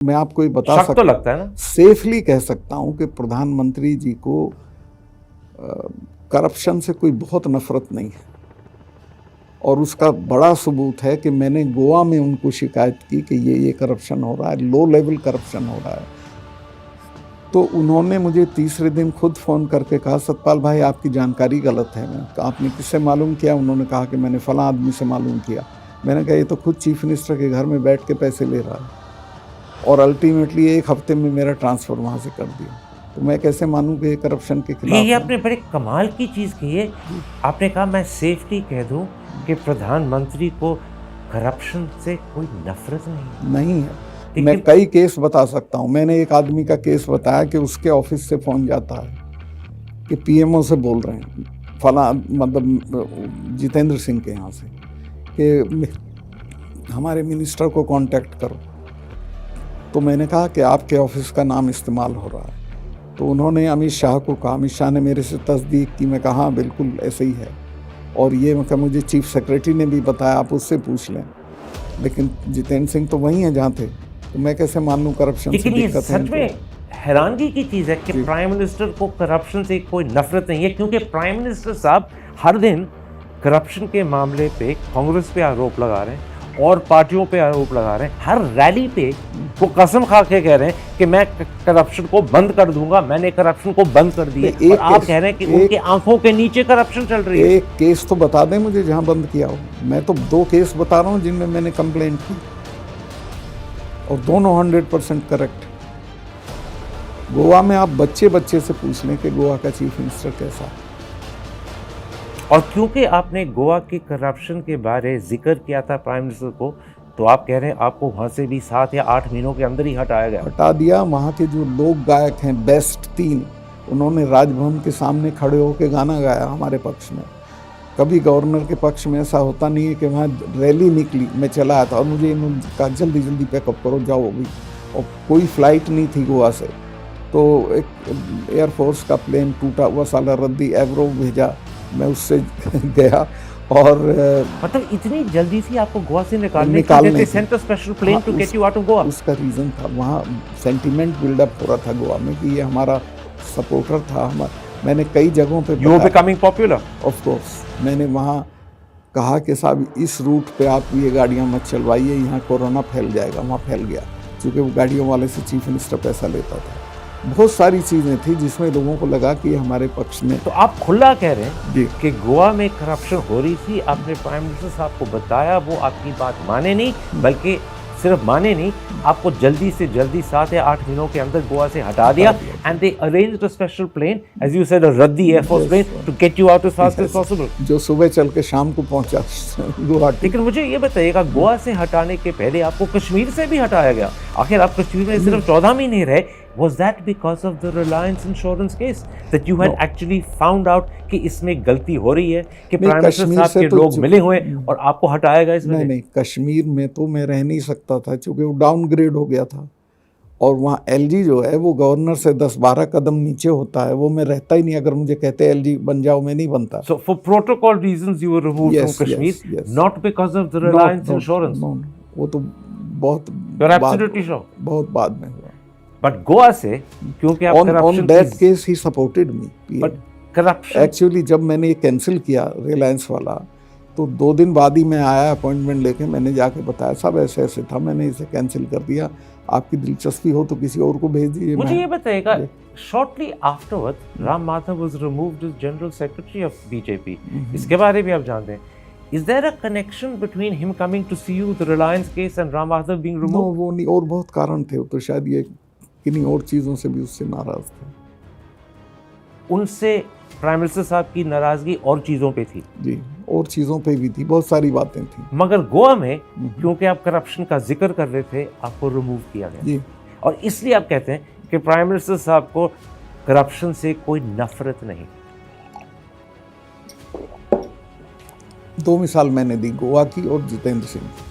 मैं आपको ये बता शक तो सकता लगता है ना। सेफली कह सकता हूँ कि प्रधानमंत्री जी को करप्शन से कोई बहुत नफरत नहीं है, और उसका बड़ा सबूत है कि मैंने गोवा में उनको शिकायत की कि ये करप्शन हो रहा है, लो लेवल करप्शन हो रहा है। तो उन्होंने मुझे तीसरे दिन खुद फ़ोन करके कहा, सतपाल भाई आपकी जानकारी गलत है। मैंने कहा आपने किससे मालूम किया? उन्होंने कहा कि मैंने फलां आदमी से मालूम किया। मैंने कहा ये तो खुद चीफ मिनिस्टर के घर में बैठ के पैसे ले रहा है, और अल्टीमेटली 1 हफ्ते में मेरा ट्रांसफ़र वहाँ से कर दिया। तो मैं कैसे मानूँ कि ये करप्शन के खिलाफ ये है? आपने बड़े कमाल की चीज़ कही है। आपने कहा मैं सेफ्टी कह दूं कि प्रधानमंत्री को करप्शन से कोई नफरत नहीं है। लेकिन मैं कई केस बता सकता हूँ। मैंने एक आदमी का केस बताया कि उसके ऑफिस से फ़ोन जाता है कि पीएमओ से बोल रहे हैं, फला मतलब जितेंद्र सिंह के यहाँ से, कि हमारे मिनिस्टर को कांटेक्ट करो। तो मैंने कहा कि आपके ऑफिस का नाम इस्तेमाल हो रहा है। तो उन्होंने अमित शाह को कहा, अमित शाह ने मेरे से तस्दीक की। मैं कहा हाँ बिल्कुल ऐसे ही है, और ये मैं मुझे चीफ सेक्रेटरी ने भी बताया, आप उससे पूछ लें। लेकिन जितेंद्र सिंह तो वही हैं जहाँ थे, तो मैं कैसे मान लूँ करप्शन से लेकिन ये दिक्कत है सच में हैरानगी की चीज़ है कि जी। प्राइम मिनिस्टर को करप्शन से कोई नफरत नहीं है, क्योंकि प्राइम मिनिस्टर साहब हर दिन करप्शन के मामले पे कांग्रेस पे आरोप लगा रहे हैं और पार्टियों पे आरोप लगा रहे हैं। हर रैली पे वो कसम खा के कह रहे हैं कि मैं करप्शन को बंद कर दूंगा, मैंने करप्शन को बंद कर दिया। और आप कह रहे हैं कि उनके आंखों के नीचे करप्शन चल रही है। एक केस तो बता दें मुझे जहां बंद किया हो। मैं तो 2 केस बता रहा हूं जिनमें मैंने कंप्लेंट की, और दोनों 100% करेक्ट। गोवा में आप बच्चे से पूछ लें कि गोवा का चीफ मिनिस्टर कैसा है। और क्योंकि आपने गोवा के करप्शन के बारे जिक्र किया था प्राइम मिनिस्टर को, तो आप कह रहे हैं आपको वहाँ से भी 7 या 8 महीनों के अंदर ही हटाया गया। हटा दिया। वहाँ के जो लोक गायक हैं बेस्ट 3, उन्होंने राजभवन के सामने खड़े होकर गाना गाया हमारे पक्ष में। कभी गवर्नर के पक्ष में ऐसा होता नहीं है कि वहाँ रैली निकली, मैं चला आया था और मुझे इन्होंने कहा जल्दी जल्दी पैकअप करो जाओ अभी, और कोई फ्लाइट नहीं थी गोवा से। तो एक एयरफोर्स का प्लेन टूटा हुआ साला रद्दी एवरो भेजा, मैं उससे गया, और मतलब इतनी जल्दी से आपको गोवा से निकालने के sent special plane to get you out of Goa. उसका रीज़न था वहाँ सेंटिमेंट बिल्डअप हो रहा था गोवा में कि ये हमारा सपोर्टर था। मैंने कई जगहों पे you are becoming popular. Of course मैंने वहाँ कहा कि साहब इस रूट पे आप ये गाड़ियाँ मत चलवाइए, यहाँ कोरोना फैल जाएगा। वहाँ फैल गया, क्योंकि वो गाड़ियों वाले से चीफ मिनिस्टर पैसा लेता था। बहुत सारी चीज़ें थी जिसमें लोगों को लगा कि हमारे पक्ष में। तो आप खुला कह रहे हैं जी कि गोवा में करप्शन हो रही थी, आपने प्राइम मिनिस्टर साहब को बताया, वो आपकी बात माने नहीं, बल्कि सिर्फ माने नहीं, आपको जल्दी से जल्दी 7 या 8 महीनों के अंदर गोवा से हटा दिया। And they arranged a special plane, as you said, a रद्दी air force plane to get you out as fast as possible, जो सुबह चल के शाम को पहुंचा गुवाहाटी। लेकिन मुझे ये बताइएगा, गोवा से हटाने के पहले आपको कश्मीर से भी हटाया गया। आखिर आप कश्मीर में सिर्फ 14 महीने रहे। Was that because of the Reliance Insurance case that you had actually found out कि इसमें गलती हो रही है, कि प्राइम मिनिस्टर साहब के लोग मिले हुए और आपको हटाया गया इसमें? नहीं, कश्मीर में तो मैं रह नहीं सकता था, क्योंकि वो डाउनग्रेड हो गया था, और वहाँ एलजी जो है वो गवर्नर से 10-12 कदम नीचे होता है। वो मैं रहता ही नहीं। अगर मुझे कहते एलजी बन जाओ, मैं नहीं बनता। So for protocol reasons you were removed from Kashmir, not because of the Reliance Insurance. वो तो बहुत You're absolutely sure. बहुत बाद में हुआ। But गोवा से क्योंकि आप on that case he supported me. But corruption actually जब मैंने ये कैंसिल किया रिलायंस वाला, तो 2 दिन बाद ही मैं आया अपॉइंटमेंट लेके। मैंने जाके बताया साहब ऐसे ऐसे था, मैंने इसे कैंसिल कर दिया, आपकी दिलचस्पी हो तो किसी और को भेज दीजिए। मुझे ये बताइएगा, shortly afterward Ram Madhav was removed as general secretary of BJP. इसके बारे में आप जानते हैं? Is there a connection between him coming to see you, the Reliance case, and Ram Madhav being removed? No, वो नहीं, और बहुत कारण थे। तो शायद ये किन्हीं और चीज़ों से भी उससे नाराज थे। उनसे प्राइम मिनिस्टर साहब की नाराजगी और चीज़ों पे थी? जी, और चीज़ों पे भी थी, बहुत सारी बातें थी। मगर गोवा में क्योंकि आप करप्शन का जिक्र कर रहे थे, आपको रिमूव किया गया। जी, और इसलिए आप कहते हैं कि प्राइम मिनिस्टर साहब को करप्शन से कोई नफरत नहीं। 2 मिसाल मैंने दी, गोवा की और जितेंद्र सिंह की।